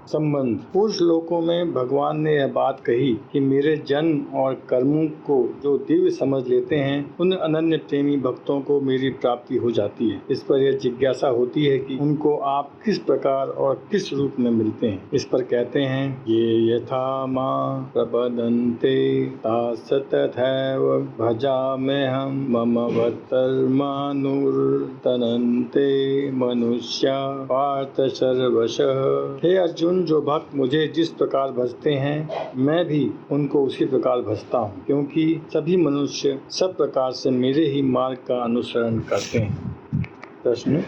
संबंध। पूर्व श्लोकों में भगवान ने यह बात कही कि मेरे जन्म और कर्मों को जो दिव्य समझ लेते हैं उन अनन्य प्रेमी भक्तों को मेरी प्राप्ति हो जाती है। इस पर यह जिज्ञासा होती है कि उनको आप किस प्रकार और किस रूप में मिलते हैं। इस पर कहते हैं, ये यथा मां प्रबदन्ते तास तथैव भजाम्यहं मम वर्तमानुर्तनन्ते मनुष्या पार्थ सर्वशः। हे अर्जुन, जो भक्त मुझे जिस प्रकार भजते हैं मैं भी उनको उसी प्रकार भजता हूँ, क्योंकि सभी मनुष्य सब प्रकार से मेरे ही मार्ग का अनुसरण करते हैं। प्रश्न,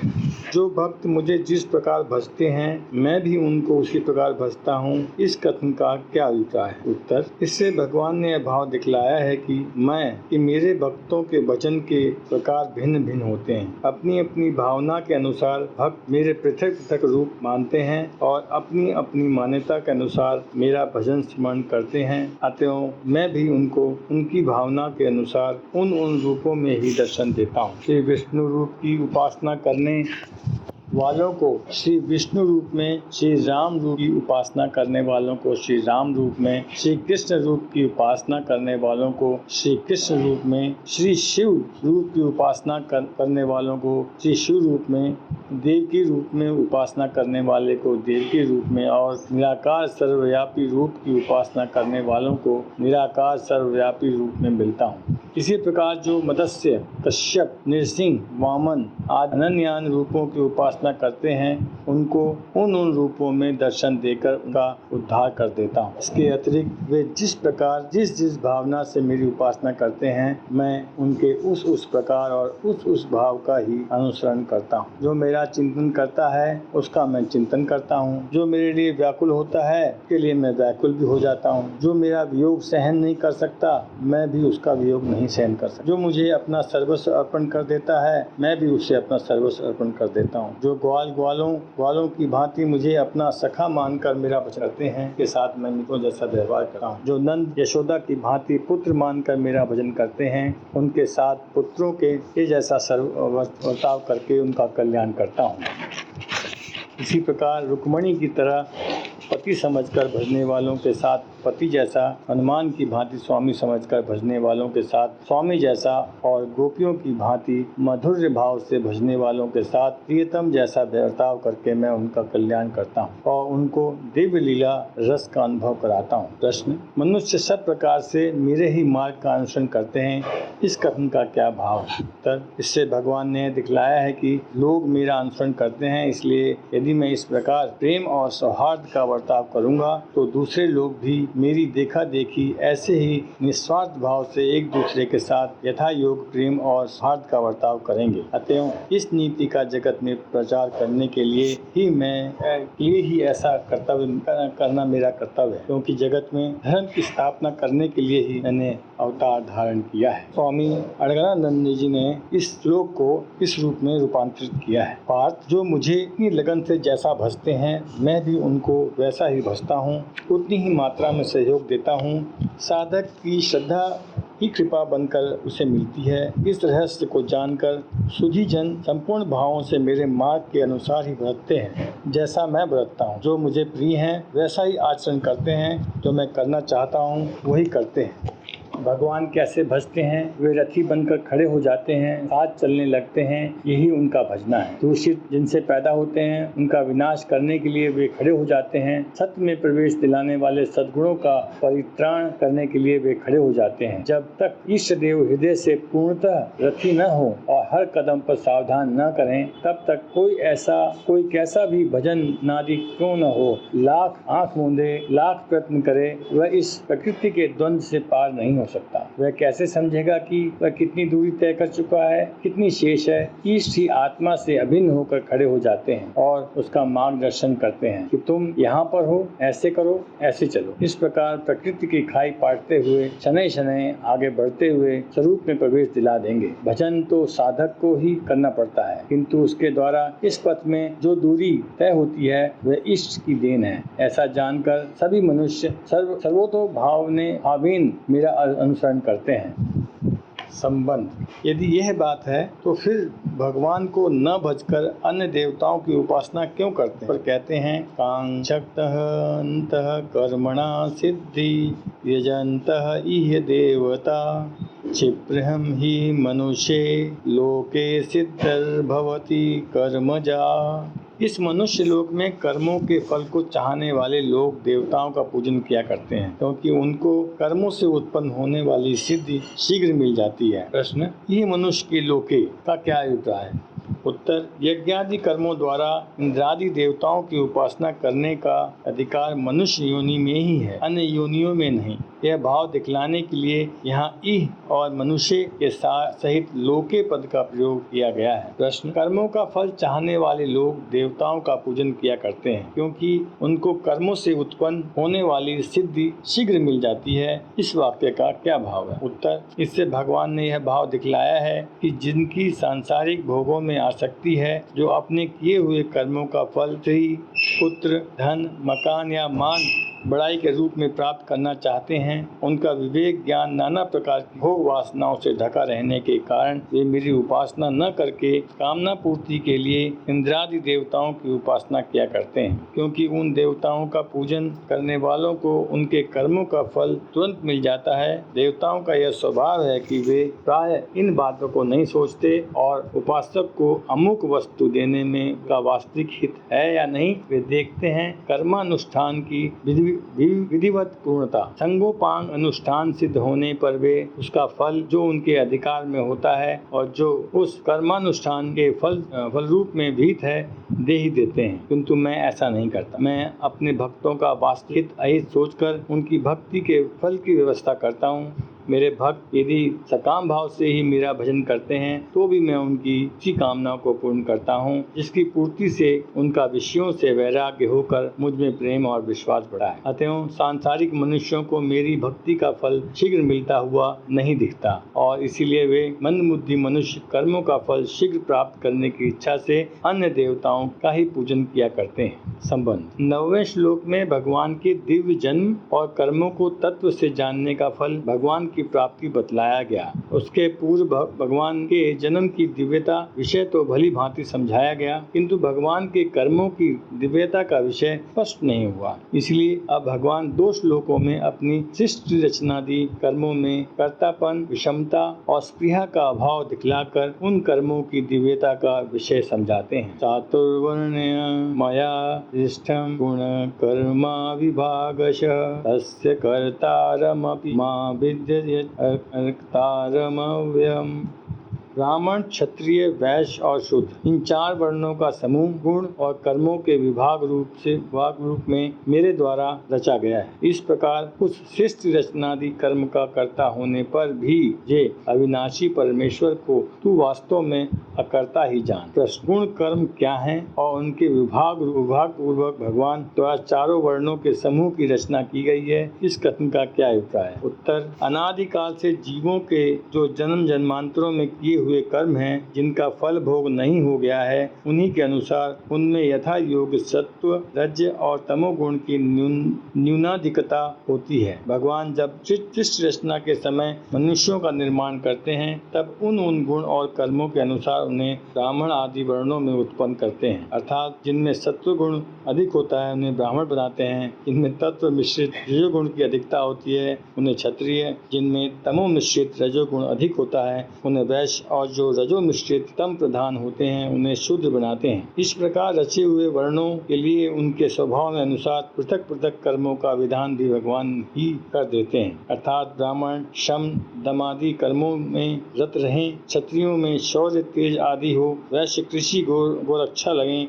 जो भक्त मुझे जिस प्रकार भजते हैं मैं भी उनको उसी प्रकार भजता हूँ, इस कथन का क्या अभिप्राय है? उत्तर, इससे भगवान ने यह भाव दिखलाया है कि मेरे भक्तों के भजन के प्रकार भिन्न भिन्न होते हैं। अपनी अपनी भावना के अनुसार भक्त मेरे पृथक पृथक रूप मानते हैं और अपनी अपनी मान्यता के अनुसार मेरा भजन स्मरण करते हैं। अतएव मैं भी उनको उनकी भावना के अनुसार उन रूपों में ही दर्शन देता हूँ। श्री विष्णु रूप की उपासना करने वालों को श्री विष्णु रूप में, श्री राम रूप की उपासना करने वालों को श्री राम रूप में, श्री कृष्ण रूप की उपासना करने वालों को श्री कृष्ण रूप में, श्री शिव रूप की उपासना करने वालों को श्री शिव रूप में, देवकी रूप में उपासना करने वाले को देवकी रूप में और निराकार सर्वव्यापी रूप की उपासना करने वालों को निराकार सर्वव्यापी रूप में मिलता हूँ। इसी प्रकार जो मत्स्य, कश्यप, नृसिंह, वामन आदि अनन्यान रूपों की उपासना करते हैं उनको उन रूपों में दर्शन देकर उनका उद्धार कर देता हूँ। इसके अतिरिक्त वे जिस प्रकार जिस भावना से मेरी उपासना करते हैं मैं उनके उस प्रकार और उस भाव का ही अनुसरण करता हूँ। जो मेरा चिंतन करता है उसका मैं चिंतन करता हूँ। जो मेरे लिए व्याकुल होता है उसके लिए मैं व्याकुल भी हो जाता हूँ। जो मेरा वियोग सहन नहीं कर सकता मैं भी उसका वियोग नहीं सहन कर सकता। जो मुझे अपना सर्वस्व अर्पण कर देता है मैं भी उसे अपना सर्वस्व अर्पण कर देता हूँ। जो ग्वालों की भांति मुझे अपना सखा मानकर मेरा भजन करते हैं के साथ मैं मित्रों जैसा व्यवहार करता हूँ। जो नंद यशोदा की भांति पुत्र मानकर मेरा भजन करते हैं उनके साथ पुत्रों के जैसा बर्ताव करके उनका कल्याण करता हूँ। इसी प्रकार रुक्मणी की तरह पति समझकर भजने वालों के साथ पति जैसा, हनुमान की भांति स्वामी समझकर भजने वालों के साथ स्वामी जैसा और गोपियों की भांति मधुर्य भाव से भजने वालों के साथ प्रियतम जैसा बर्ताव करके मैं उनका कल्याण करता हूँ और उनको दिव्य लीला रस का अनुभव कराता हूँ। प्रश्न, मनुष्य सब प्रकार से मेरे ही मार्ग का अनुसरण करते हैं, इस कथन का क्या भाव है? उत्तर, इससे भगवान ने दिखलाया है कि लोग मेरा अनुसरण करते हैं, इसलिए यदि मैं इस प्रकार प्रेम और सौहार्द का बर्ताव करूंगा तो दूसरे लोग भी मेरी देखा देखी ऐसे ही निस्वार्थ भाव से एक दूसरे के साथ यथा योग प्रेम और सौहार्द का बर्ताव करेंगे। अतएव इस नीति का जगत में प्रचार करने के लिए ही ऐसा कर्तव्य करना मेरा कर्तव्य है, क्योंकि जगत में धर्म की स्थापना करने के लिए ही मैंने अवतार धारण किया है। स्वामी अड़गड़ानंद जी ने इस श्लोक को इस रूप में रूपांतरित किया है। पार्थ, जो मुझे इतनी लगन से जैसा भजते हैं मैं भी उनको वैसा ही भजता हूँ, उतनी ही मात्रा में सहयोग देता हूँ। साधक की श्रद्धा ही कृपा बनकर उसे मिलती है। इस रहस्य को जानकर सुधी जन संपूर्ण भावों से मेरे मार्ग के अनुसार ही बरतते हैं जैसा मैं बरतता हूँ। जो मुझे प्रिय हैं वैसा ही आचरण करते हैं, जो मैं करना चाहता हूँ वही करते हैं। भगवान कैसे भजते हैं? वे रथी बनकर खड़े हो जाते हैं, साथ चलने लगते हैं, यही उनका भजना है। दूषित जिनसे पैदा होते हैं उनका विनाश करने के लिए वे खड़े हो जाते हैं। सत्य में प्रवेश दिलाने वाले सद्गुणों का परित्राण करने के लिए वे खड़े हो जाते हैं। जब तक इष्ट देव हृदय से पूर्णतः रथी न हो और हर कदम पर सावधान न करें तब तक कोई कैसा भी भजन नादी क्यों न हो, लाख आंख मूंदे, लाख प्रयत्न करे, वह इस प्रकृति के द्वंद्व से पार नहीं हो सकता। वह कैसे समझेगा कि वह कितनी दूरी तय कर चुका है, कितनी शेष है? ईश्वर ही आत्मा से अभिन्न होकर खड़े हो जाते हैं और उसका मार्गदर्शन करते हैं कि तुम यहाँ पर हो, ऐसे करो, ऐसे चलो। इस प्रकार प्रकृति की खाई पाटते हुए शनै शनै आगे बढ़ते हुए स्वरूप में प्रवेश दिला देंगे। भजन तो साधक को ही करना पड़ता है, किंतु उसके द्वारा इस पथ में जो दूरी तय होती है वह इष्ट की देन है। ऐसा जानकर सभी मनुष्य सर्वतो भावेन मेरा अनुसरण करते हैं। संबंध, यदि यह बात है तो फिर भगवान को न भजकर अन्य देवताओं की उपासना क्यों करते हैं? पर कहते हैं कांक्षतः अंतः कर्मणा सिद्धि यजन्तः इह देवता क्षिप्रहं हि मनुष्ये लोके सिद्धिर्भवति कर्मजा। इस मनुष्य लोक में कर्मों के फल को चाहने वाले लोग देवताओं का पूजन किया करते हैं, क्योंकि उनको कर्मों से उत्पन्न होने वाली सिद्धि शीघ्र मिल जाती है। प्रश्न, ये मनुष्य के लोके का क्या अभिप्राय है? उत्तर, यज्ञादि कर्मों द्वारा इंद्रादि देवताओं की उपासना करने का अधिकार मनुष्य योनि में ही है, अन्य योनियों में नहीं। यह भाव दिखलाने के लिए यहाँ इह और मनुष्य के सहित लोके पद का प्रयोग किया गया है। प्रश्न, कर्मों का फल चाहने वाले लोग देवताओं का पूजन किया करते हैं, क्योंकि उनको कर्मों से उत्पन्न होने वाली सिद्धि शीघ्र मिल जाती है। इस वाक्य का क्या भाव है? उत्तर, इससे भगवान ने यह भाव दिखलाया है कि जिनकी सांसारिक भोगों में आसक्ति है, जो अपने किए हुए कर्मों का फल स्त्री, पुत्र, धन, मकान या मान बड़ाई के रूप में प्राप्त करना चाहते हैं, उनका विवेक ज्ञान नाना प्रकार की भोग वासनाओं से ढका रहने के कारण वे मेरी उपासना न करके कामना पूर्ति के लिए इंद्रादि देवताओं की उपासना किया करते हैं, क्योंकि उन देवताओं का पूजन करने वालों को उनके कर्मों का फल तुरंत मिल जाता है। देवताओं का यह स्वभाव है कि वे प्राय इन बातों को नहीं सोचते और उपासक को अमुक वस्तु देने में का वास्तविक हित है या नहीं वे देखते हैं। कर्मानुष्ठान की विधिवत पूर्णता, संगोपांग अनुष्ठान सिद्ध होने पर वे उसका फल जो उनके अधिकार में होता है और जो उस कर्मानुष्ठान के फल रूप में भीत है दे ही देते हैं, किंतु मैं ऐसा नहीं करता। मैं अपने भक्तों का वास्तविक अहित सोचकर उनकी भक्ति के फल की व्यवस्था करता हूँ। मेरे भक्त यदि सकाम भाव से ही मेरा भजन करते हैं तो भी मैं उनकी इसी कामना को पूर्ण करता हूँ, जिसकी पूर्ति से उनका विषयों से वैराग्य होकर मुझ में प्रेम और विश्वास बढ़ा है। अतएव सांसारिक मनुष्यों को मेरी भक्ति का फल शीघ्र मिलता हुआ नहीं दिखता और इसीलिए वे मंदबुद्धि मनुष्य कर्मों का फल शीघ्र प्राप्त करने की इच्छा से अन्य देवताओं का ही पूजन किया करते हैं। संबंध, 9वें श्लोक में भगवान के दिव्य जन्म और कर्मों को तत्व से जानने का फल भगवान की प्राप्ति बतलाया गया। उसके पूर्व भगवान के जन्म की दिव्यता विषय तो भली भांति समझाया गया, किंतु भगवान के कर्मों की दिव्यता का विषय स्पष्ट नहीं हुआ। इसलिए अब भगवान 2 श्लोकों में अपनी सृष्टि रचनादि कर्मों में कर्तापन, विषमता और स्पृहा का अभाव दिखलाकर उन कर्मों की दिव्यता का विषय समझाते हैं। चातुर्वर्ण्य मया दृष्टं गुण कर्मा विभागशः तस्य कर्तारमपि मा विद्यते अक्तारमव्ययम्। ब्राह्मण, क्षत्रिय, वैश्य और शूद्र, इन 4 वर्णों का समूह गुण और कर्मों के विभाग रूप में मेरे द्वारा रचा गया है। इस प्रकार उस सृष्टि रचनादि कर्म का कर्ता होने पर भी ये अविनाशी परमेश्वर को तू वास्तव में अकर्ता ही जान। प्रश्न, गुण कर्म क्या हैं और उनके विभाग पूर्वक भगवान द्वारा 4 वर्णों के समूह की रचना की गई है, इस कथन का क्या अभिप्राय है? उत्तर, अनादिकाल से जीवों के जो जन्म जन्मांतरों में किए हुए कर्म हैं, जिनका फल भोग नहीं हो गया है, उन्हीं के अनुसार उनमें यथा योग सत्व, रज और तमोगुण की न्यूनाधिकता होती है। भगवान जब सृष्टि रचना के समय मनुष्यों का निर्माण करते हैं, तब उन गुण और कर्मों के अनुसार उन्हें ब्राह्मण आदि वर्णों में उत्पन्न करते हैं, अर्थात जिनमें सत्व गुण अधिक होता है उन्हें ब्राह्मण बनाते हैं, जिनमें तत्व मिश्रित रजोगुण की अधिकता होती है उन्हें क्षत्रिय, जिनमें तमो मिश्रित रजोगुण अधिक होता है उन्हें वैश्य और जो रजो मिश्रित तम प्रधान होते हैं उन्हें शूद्र बनाते हैं। इस प्रकार रचे हुए वर्णों के लिए उनके स्वभाव में अनुसार पृथक पृथक कर्मों का विधान भी भगवान ही कर देते हैं, अर्थात ब्राह्मण शम दमादि कर्मों में रत रहें, क्षत्रियों में शौर्य तेज आदि हो, वैश्य कृषि गोरक्षा लगें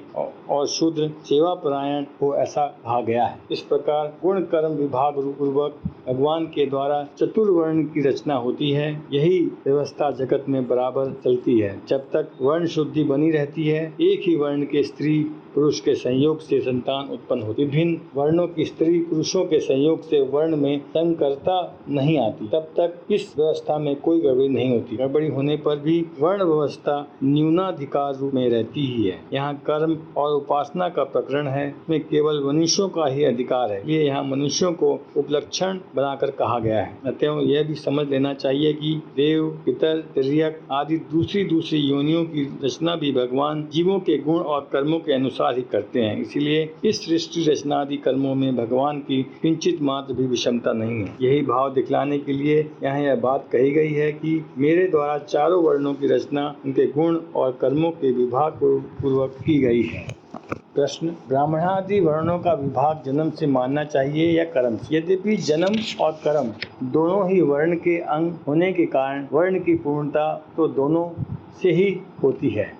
और शूद्र सेवा परायण हो, ऐसा कहा गया है। इस प्रकार गुण कर्म विभाग पूर्वक भगवान के द्वारा चतुर्वर्ण की रचना होती है। यही व्यवस्था जगत में बराबर चलती है। जब तक वर्ण शुद्धि बनी रहती है, एक ही वर्ण के स्त्री पुरुष के संयोग से संतान उत्पन्न होती। विभिन्न वर्णों की स्त्री पुरुषों के संयोग से वर्ण में संकरता नहीं आती, तब तक इस व्यवस्था में कोई गड़बड़ी नहीं होती। गड़बड़ी होने पर भी वर्ण व्यवस्था न्यूनाधिकार रूप में रहती ही है। यहाँ कर्म और उपासना का प्रकरण है, में केवल मनुष्यों का ही अधिकार है, ये यहाँ मनुष्यों को उपलक्षण बनाकर कहा गया है। अतः यह भी समझ लेना चाहिए कि देव, पितर, तिर्यक आदि दूसरी योनियों की रचना भी भगवान जीवों के गुण और कर्मों के अनुसार ही करते हैं। इसीलिए इस सृष्टि रचना आदि कर्मों में भगवान की किंचित मात्र भी विषमता नहीं है। यही भाव दिखलाने के लिए यहाँ यह बात कही गई है कि मेरे द्वारा चारों वर्णों की रचना उनके गुण और कर्मों के विभाग पूर्वक की गई है। प्रश्न, ब्राह्मणादि वर्णों का विभाग जन्म से मानना चाहिए या कर्म से? यद्यपि जन्म और कर्म दोनों ही वर्ण के अंग होने के कारण वर्ण की पूर्णता तो दोनों से ही होती है,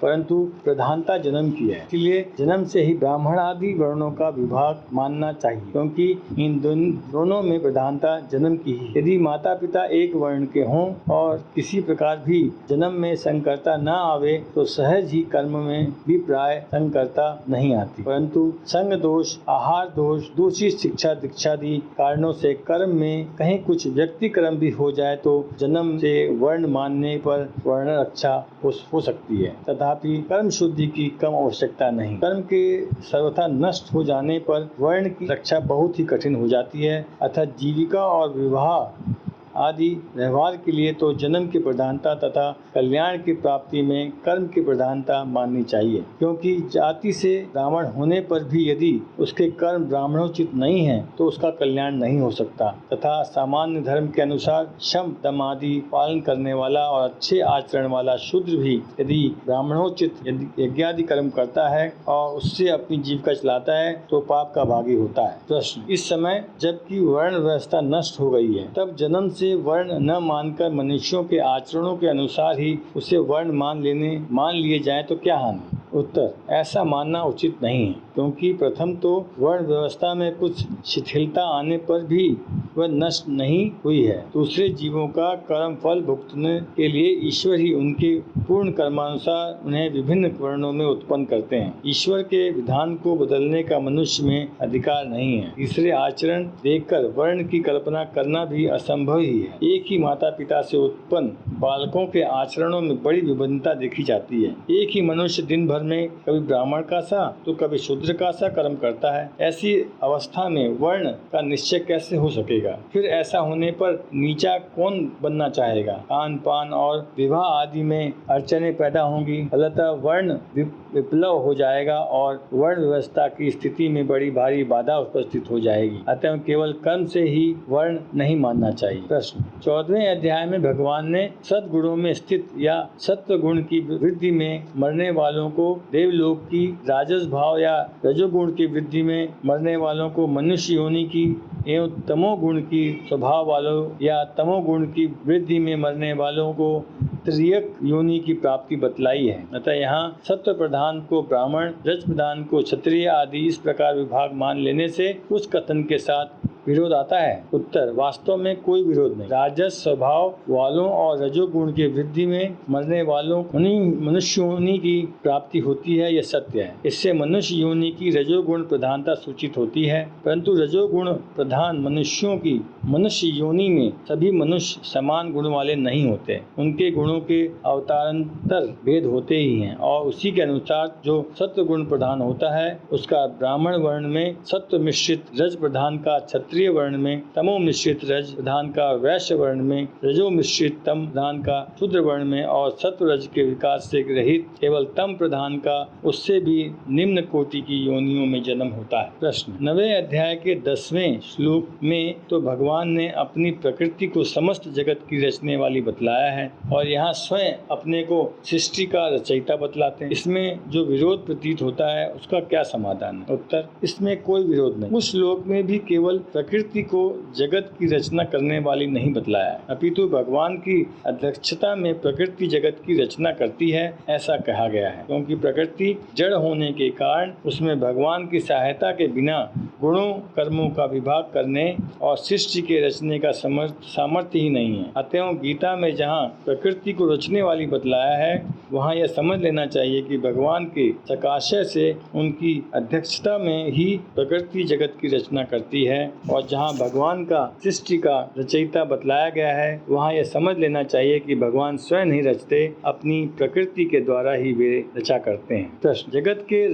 परंतु प्रधानता जन्म की है। इसलिए जन्म से ही ब्राह्मण आदि वर्णों का विभाग मानना चाहिए, क्योंकि इन दोनों में प्रधानता जन्म की ही। यदि माता पिता एक वर्ण के हों और किसी प्रकार भी जन्म में संकरता न आवे तो सहज ही कर्म में भी प्राय संकरता नहीं आती, परंतु संग दोष, आहार दोष, दूसरी शिक्षा दीक्षादि कारणों से कर्म में कहीं कुछ व्यक्ति कर्म भी हो जाए तो जन्म से वर्ण मानने पर वर्ण रक्षा हो सकती है। तथापि कर्म शुद्धि की कम आवश्यकता नहीं। कर्म के सर्वथा नष्ट हो जाने पर वर्ण की रक्षा बहुत ही कठिन हो जाती है। अतः जीविका और विवाह आदि व्यवहार के लिए तो जन्म की प्रधानता तथा कल्याण की प्राप्ति में कर्म की प्रधानता माननी चाहिए, क्योंकि जाति से ब्राह्मण होने पर भी यदि उसके कर्म ब्राह्मणोचित नहीं है तो उसका कल्याण नहीं हो सकता। तथा सामान्य धर्म के अनुसार शम दम आदि पालन करने वाला और अच्छे आचरण वाला शूद्र भी यदि ब्राह्मणोचित यज्ञादि कर्म करता है और उससे अपनी जीविका चलाता है तो पाप का भागी होता है। प्रश्न, इस समय जबकि वर्ण व्यवस्था नष्ट हो गई है, तब जन्म से वर्ण न मानकर मनुष्यों के आचरणों के अनुसार ही उसे वर्ण मान लिए जाए तो क्या हानि? उत्तर, ऐसा मानना उचित नहीं है, क्योंकि प्रथम तो वर्ण व्यवस्था में कुछ शिथिलता आने पर भी वह नष्ट नहीं हुई है। दूसरे जीवों का कर्म फल भुगतने के लिए ईश्वर ही उनके पूर्ण कर्मानुसार उन्हें विभिन्न वर्णों में उत्पन्न करते हैं। ईश्वर के विधान को बदलने का मनुष्य में अधिकार नहीं है। तीसरे आचरण देखकर वर्ण की कल्पना करना भी असंभव ही है। एक ही माता पिता से उत्पन्न बालकों के आचरणों में बड़ी विभिन्नता देखी जाती है। एक ही मनुष्य दिन भर में कभी ब्राह्मण का सा तो कभी शूद्र का सा कर्म करता है। ऐसी अवस्था में वर्ण का निश्चय कैसे हो सकेगा? फिर ऐसा होने पर नीचा कौन बनना चाहेगा? खान पान और विवाह आदि में अड़चने पैदा होंगी, फलतः वर्ण विप्लव हो जाएगा और वर्ण व्यवस्था की स्थिति में बड़ी भारी बाधा उपस्थित हो जाएगी। अतः केवल कर्म से ही वर्ण नहीं मानना चाहिए। प्रश्न, 14वें अध्याय में भगवान ने सद्गुणों में स्थित या सत्व गुण की वृद्धि में मरने वालों को देवलोक की, राजस भाव या रजोगुण की वृद्धि में मरने वालों को मनुष्य योनि की एवं तमोगुण की स्वभाव वालों या तमोगुण की वृद्धि में मरने वालों को त्रियक योनि की प्राप्ति बतलाई है। अतः यहाँ सत्व प्रधान को ब्राह्मण, रज प्रधान को क्षत्रिय आदि इस प्रकार विभाग मान लेने से उस कथन के साथ विरोध आता है। उत्तर, वास्तव में कोई विरोध नहीं। राजस स्वभाव वालों और रजोगुण के वृद्धि में मरने वालों मनुष्य योनि की प्राप्ति होती है, यह सत्य है। इससे मनुष्य योनि की रजोगुण प्रधानता सूचित होती है, परंतु रजोगुण प्रधान मनुष्यों की मनुष्य योनि में सभी मनुष्य समान गुण वाले नहीं होते। उनके गुणों के अवतारांतर भेद होते ही हैं और उसी के अनुसार जो सत्व गुण प्रधान होता है उसका ब्राह्मण वर्ण में सत्व मिश्रित, रज प्रधान का क्षत्रिय वर्ण में, तमो मिश्रित रज प्रधान का वैश्य वर्ण में, रजो मिश्रित तम प्रधान का शूद्र वर्ण में और सत्व रज के विकास से रहित केवल तम प्रधान का उससे भी निम्न कोटि की योनियों में जन्म होता है। प्रश्न, 9वें अध्याय के 10वें श्लोक में तो भगवान ने अपनी प्रकृति को समस्त जगत की रचने वाली बतलाया है और यहाँ स्वयं अपने को सृष्टि का रचयिता बतलाते हैं। इसमें जो विरोध प्रतीत होता है उसका क्या समाधान है? उत्तर, इसमें कोई विरोध नहीं। उस श्लोक में भी केवल प्रकृति को जगत की रचना करने वाली नहीं बतलाया है, अपितु भगवान की अध्यक्षता में प्रकृति जगत की रचना करती है ऐसा कहा गया है, क्योंकि प्रकृति जड़ होने के कारण उसमें भगवान की सहायता के बिना गुणों कर्मों का विभाग करने और सृष्टि के रचने का सामर्थ्य ही नहीं है। अतएव गीता में जहाँ प्रकृति को रचने वाली बतलाया है, वहाँ यह समझ लेना चाहिए कि भगवान के सकाशय से उनकी अध्यक्षता में ही प्रकृति जगत की रचना करती है, और जहाँ भगवान का सृष्टि का रचयिता बतलाया गया है, वहाँ यह समझ लेना चाहिए कि भगवान स्वयं नहीं रचते, अपनी प्रकृति के द्वारा ही वे रचा करते हैं। प्रश्न, जगत के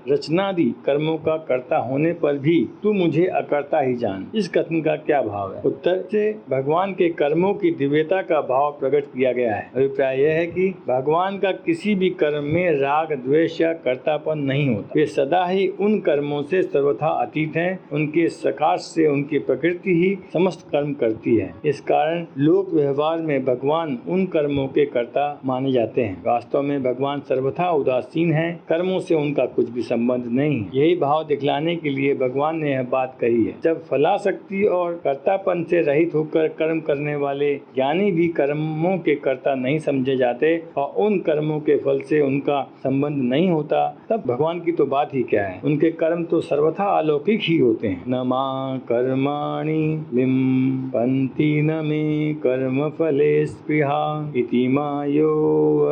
रचनादि कर्मों का कर्ता होने पर भी तू मुझे अकर्ता ही जान, इस कथन का क्या भाव है? उत्तर से भगवान के कर्मों की दिव्यता का भाव प्रकट किया गया है। अभिप्राय यह है कि भगवान का किसी भी कर्म में राग द्वेष या कर्तापन नहीं होता। वे सदा ही उन कर्मों से सर्वथा अतीत हैं। उनके सकाश से उनकी प्रकृति ही समस्त कर्म करती है। इस कारण लोक व्यवहार में भगवान उन कर्मों के कर्ता माने जाते हैं। वास्तव में भगवान सर्वथा उदासीन हैं, कर्मों से उनका कुछ भी संबंध नहीं है। यही भाव दिखलाने के लिए भगवान ने यह बात कही है। जब फलाशक्ति और कर्तापन से रहित होकर कर्म करने वाले ज्ञानी भी कर्मों के कर्ता नहीं समझे जाते और उन कर्मों के फल से उनका संबंध नहीं होता, तब भगवान की तो बात ही क्या है। उनके कर्म तो सर्वथा अलौकिक ही होते हैं। न मां कर्माणि लिम्पन्ति न मे कर्म फले स्पृहा इति मायो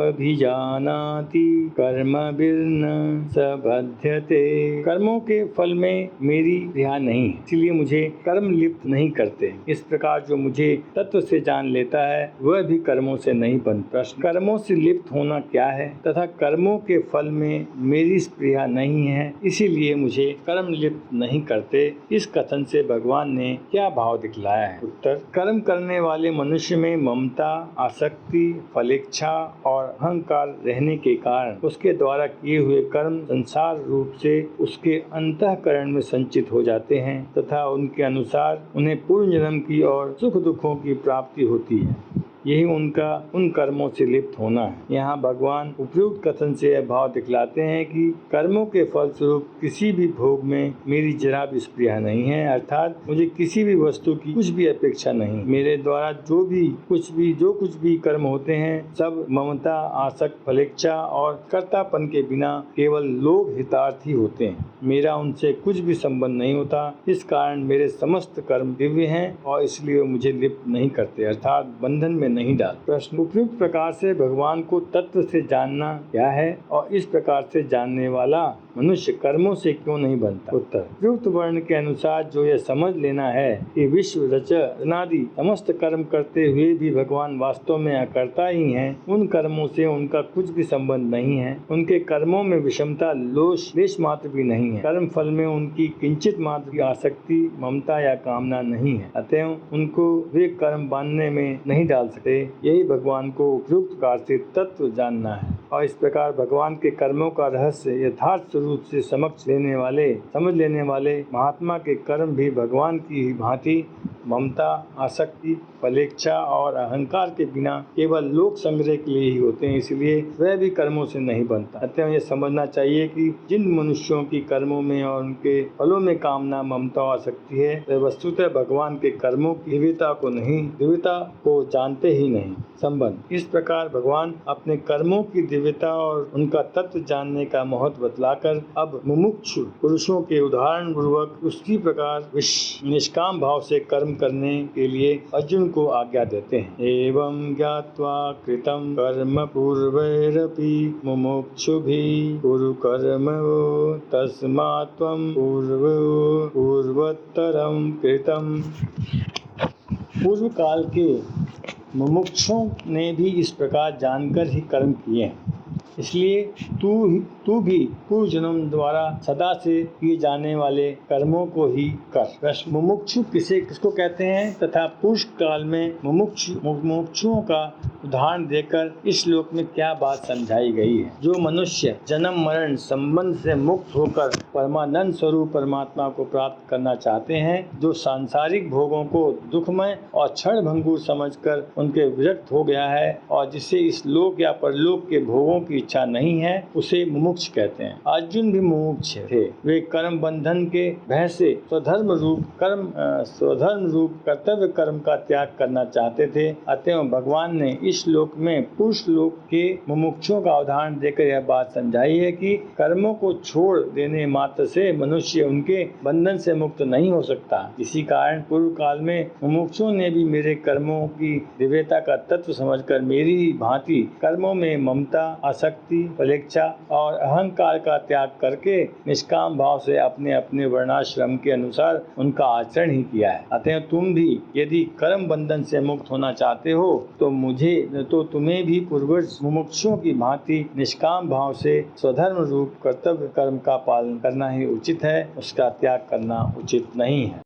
अभिजानाति कर्मभिर्न सबध्यते। कर्मों के फल में मेरी स्पृहा नहीं है, इसलिए मुझे कर्म लिप्त नहीं करते। इस प्रकार जो मुझे तत्व से जान लेता है, वह भी कर्मों से नहीं बनता। प्रश्न, कर्मों से लिप्त होना क्या है तथा कर्मों के फल में मेरी स्पृहा नहीं है, इसीलिए मुझे कर्म लिप्त नहीं करते, इस कथन से भगवान ने क्या भाव दिखलाया है? उत्तर, कर्म करने वाले मनुष्य में ममता, आसक्ति, फलेच्छा और अहंकार रहने के कारण उसके द्वारा किए हुए कर्म संसार रूप से उसके अंतःकरण में संचित हो जाते हैं तथा उनके अनुसार उन्हें पूर्व जन्म की और सुख दुखों की प्राप्ति होती है। यही उनका उन कर्मों से लिप्त होना है। यहाँ भगवान उपयुक्त कथन से यह भाव दिखलाते हैं कि कर्मों के फल स्वरूप किसी भी भोग में मेरी जरा भी स्पृहा नहीं है, अर्थात मुझे किसी भी वस्तु की कुछ भी अपेक्षा नहीं। मेरे द्वारा जो कुछ भी कर्म होते हैं, सब ममता, आसक्त, फलेच्छा और कर्तापन के बिना केवल लोक हितार्थ ही होते हैं। मेरा उनसे कुछ भी संबंध नहीं होता। इस कारण मेरे समस्त कर्म दिव्य हैं और इसलिए मुझे लिप्त नहीं करते, अर्थात बंधन में नहीं डाल। प्रश्न, उपयुक्त प्रकार से भगवान को तत्व से जानना क्या है और इस प्रकार से जानने वाला मनुष्य कर्मों से क्यों नहीं बनता? उत्तर, उपयुक्त वर्ण के अनुसार जो यह समझ लेना है कि विश्व रचनादि समस्त कर्म करते हुए भी भगवान वास्तव में अकर्ता ही हैं, उन कर्मों से उनका कुछ भी संबंध नहीं है, उनके कर्मों में विषमता लेश मात्र भी नहीं है, कर्म फल में उनकी किंचित मात्र की आसक्ति, ममता या कामना नहीं है, अतएव उनको वे कर्म बांधने में नहीं डाल सकते। यही भगवान को उपयुक्त प्रकार से तत्व जानना है और इस प्रकार भगवान के कर्मों का रहस्य यथार्थ रूप से समझ लेने वाले महात्मा के कर्म भी भगवान की ही भांति ममता, आसक्ति, फलेच्छा और अहंकार के बिना केवल लोक संग्रह के लिए ही होते हैं, इसलिए वह भी कर्मों से नहीं बनता। अतः यह समझना चाहिए कि जिन मनुष्यों की कर्मों में और उनके फलों में कामना, ममता और आसक्ति है, वह वस्तुतः भगवान के कर्मों की दिव्यता को जानते ही नहीं। संबंध, इस प्रकार भगवान अपने कर्मों की दिव्यता और उनका तत्व जानने का महत्व बतलाकर अब मुमुक्षु पुरुषों के उदाहरण पूर्वक उसी प्रकार निष्काम भाव से कर्म करने के लिए अर्जुन को आज्ञा देते हैं। एवं ज्ञात्वा कृतं कर्म पूर्वैरपि मुमुक्षुभिः कुरु कर्मवो तस्मात् त्वं पूर्वोत्तरं कृतं। पूर्व काल के मुमुक्षुओं ने भी इस प्रकार जानकर ही कर्म किए हैं, इसलिए तू भी पूर्व जन्म द्वारा सदा से किए जाने वाले कर्मों को ही कर। मुमुक्षु किसको कहते हैं तथा पुरुष काल में मुमुक्षुओं का उदाहरण देकर इस श्लोक में क्या बात समझाई गई है? जो मनुष्य जन्म मरण संबंध से मुक्त होकर परमानंद स्वरूप परमात्मा को प्राप्त करना चाहते हैं, जो सांसारिक भोगों को दुखमय और क्षण भंगुर समझकर उनके विरक्त हो गया है और जिसे इस लोक या परलोक के भोगों की इच्छा नहीं है उसे मुमुक्ष कहते हैं। अर्जुन भी मुमुक्ष थे। वे कर्म बंधन के भय से स्वधर्म रूप कर्तव्य कर्म का त्याग करना चाहते थे। अतएव भगवान ने इस श्लोक में पुरुष लोक के मुमुक्षुओं का उदाहरण देकर यह बात समझाई है कि कर्मों को छोड़ देने मात्र से मनुष्य उनके बंधन से मुक्त नहीं हो सकता। इसी कारण पूर्व काल में मुमुक्षुओं ने भी मेरे कर्मों की दिव्यता का तत्व समझकर मेरी ही भांति कर्मों में ममता, आसक्ति, परीक्षा और अहंकार का त्याग करके निष्काम भाव से अपने अपने वर्णाश्रम के अनुसार उनका आचरण ही किया है। अतः तुम भी यदि कर्म बंधन से मुक्त होना चाहते हो तो तुम्हें भी पूर्वज मुमुक्षुओं की भांति निष्काम भाव से स्वधर्म रूप कर्तव्य कर्म का पालन करना ही उचित है, उसका त्याग करना उचित नहीं है।